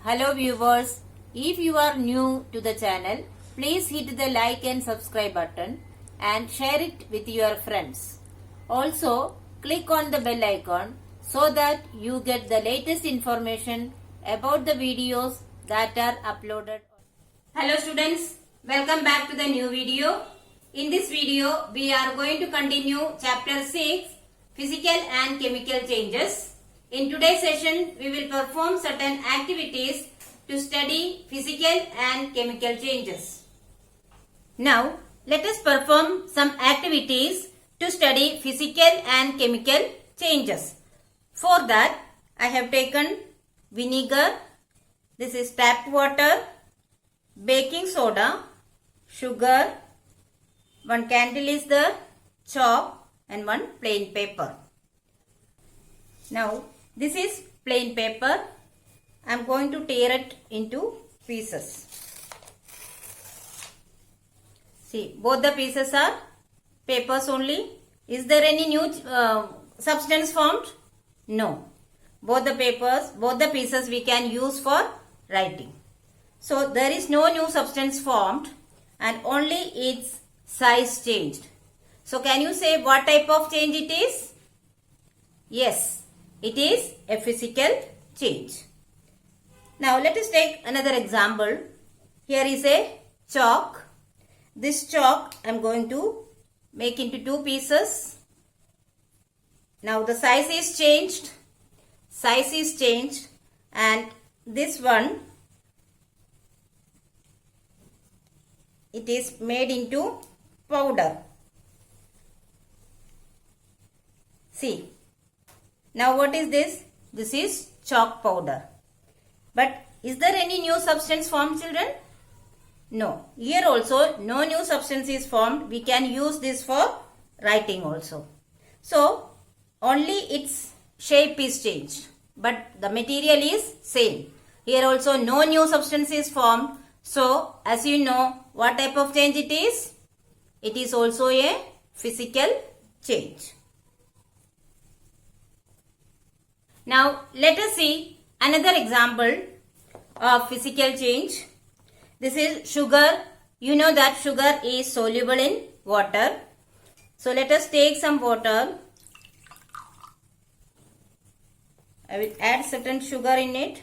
Hello viewers. If you are new to the channel, please hit the like and subscribe button and share it with your friends. Also, click on the bell icon so that you get the latest information about the videos that are uploaded. Hello students, welcome back to the new video. In this video, we are going to continue chapter 6, Physical and Chemical Changes. In today's session, we will perform certain activities to study physical and chemical changes. Now, let us perform some activities to study physical and chemical changes. For that, I have taken vinegar, this is tap water, baking soda, sugar, one candle is there, chalk and one plain paper. Now, this is plain paper. I am going to tear it into pieces. See, both the pieces are papers only. Is there any new substance formed? No. Both the pieces we can use for writing. So, there is no new substance formed and only its size changed. So, can you say what type of change it is? Yes. It is a physical change. Now let us take another example. Here is a chalk. This chalk I am going to make into two pieces. Now the size is changed. And this one, it is made into powder. See. Now what is this? This is chalk powder. But is there any new substance formed, children? No. Here also no new substance is formed. We can use this for writing also. So only its shape is changed. But the material is same. Here also no new substance is formed. So as you know, what type of change it is? It is also a physical change. Now, let us see another example of physical change. This is sugar. You know that sugar is soluble in water. So, let us take some water. I will add certain sugar in it.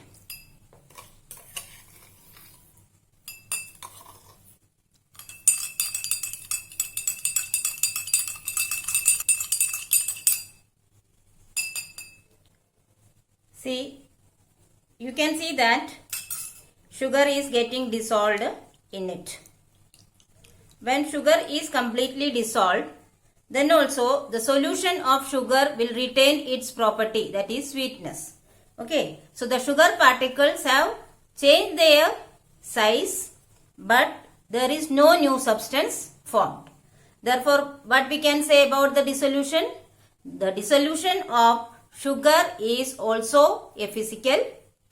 See, you can see that sugar is getting dissolved in it. When sugar is completely dissolved, then also the solution of sugar will retain its property, that is sweetness. Okay, so the sugar particles have changed their size, but there is no new substance formed. Therefore, what we can say about the dissolution? The dissolution of sugar is also a physical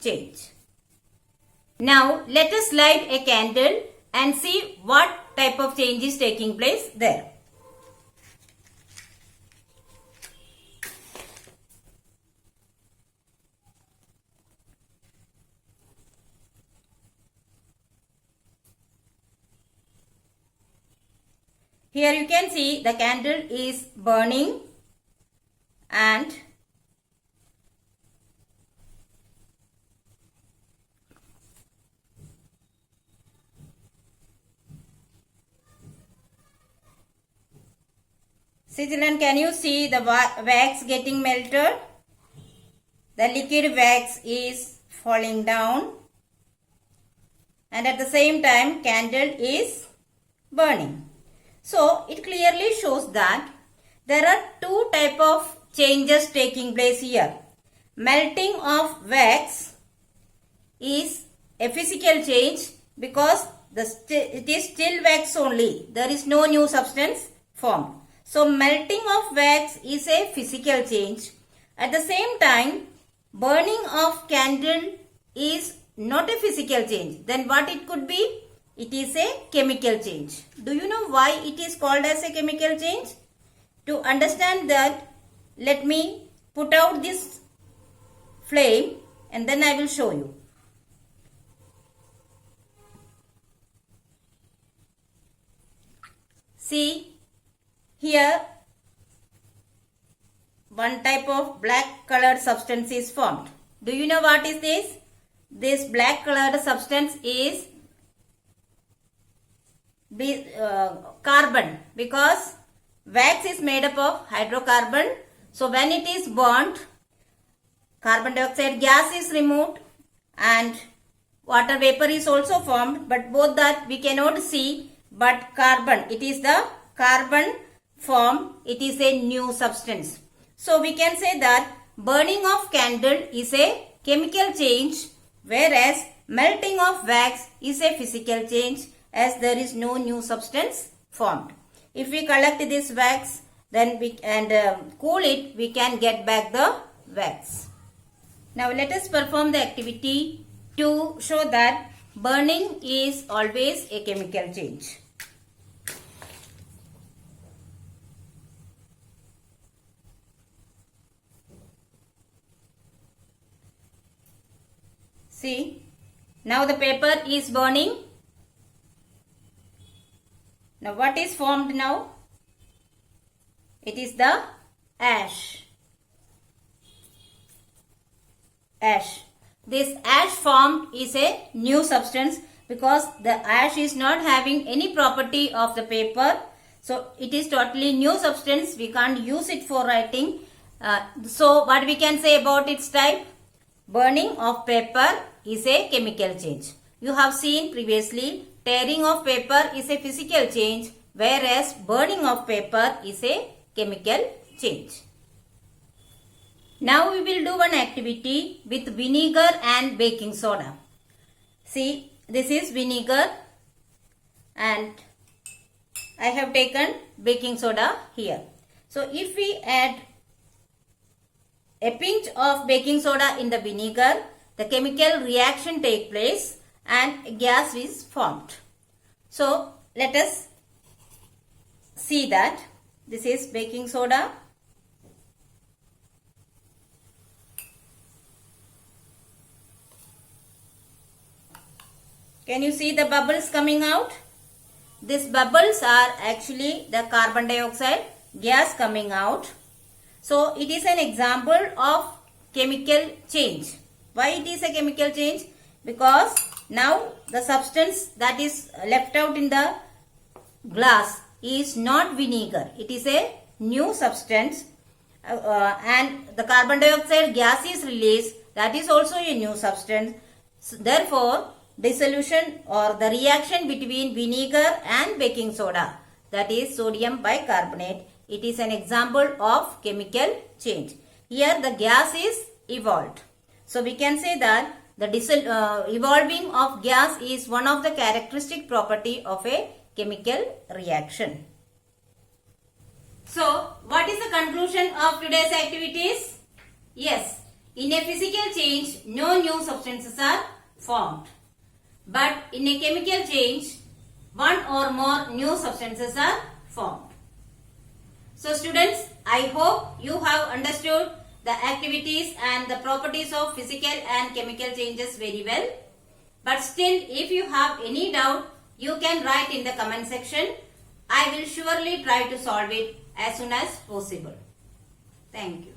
change. Now let us light a candle and see what type of change is taking place there. Here you can see the candle is burning and see children, can you see the wax getting melted? The liquid wax is falling down and at the same time candle is burning. So it clearly shows that there are two types of changes taking place here. Melting of wax is a physical change because it is still wax only. There is no new substance formed. So, melting of wax is a physical change. At the same time, burning of candle is not a physical change. Then what it could be? It is a chemical change. Do you know why it is called as a chemical change? To understand that, let me put out this flame and then I will show you. See, here one type of black colored substance is formed. Do you know what is this? This black colored substance is carbon, because wax is made up of hydrocarbon. So when it is burnt, carbon dioxide gas is removed and water vapor is also formed, but both that we cannot see. But carbon, it is the carbon form, it is a new substance. So we can say that burning of candle is a chemical change, whereas melting of wax is a physical change, as there is no new substance formed. If we collect this wax then cool it, we can get back the wax. Now let us perform the activity to show that burning is always a chemical change. See, now the paper is burning. Now what is formed now? It is the ash. Ash. This ash formed is a new substance, because the ash is not having any property of the paper. So it is totally new substance. We can't use it for writing. So what we can say about its type? Burning of paper is a chemical change. You have seen previously, tearing of paper is a physical change, whereas burning of paper is a chemical change. Now we will do one activity with vinegar and baking soda. See, this is vinegar and I have taken baking soda here. So if we add a pinch of baking soda in the vinegar, the chemical reaction takes place and gas is formed. So let us see that. This is baking soda. Can you see the bubbles coming out? These bubbles are actually the carbon dioxide gas coming out. So it is an example of chemical change. Why it is a chemical change? Because now the substance that is left out in the glass is not vinegar. It is a new substance and the carbon dioxide gas is released. That is also a new substance. So therefore, dissolution or the reaction between vinegar and baking soda, that is sodium bicarbonate, it is an example of chemical change. Here the gas is evolved. So we can say that the evolving of gas is one of the characteristic property of a chemical reaction. So what is the conclusion of today's activities? Yes, in a physical change, no new substances are formed. But in a chemical change, one or more new substances are formed. So students, I hope you have understood the activities and the properties of physical and chemical changes very well. But still, if you have any doubt, you can write in the comment section. I will surely try to solve it as soon as possible. Thank you.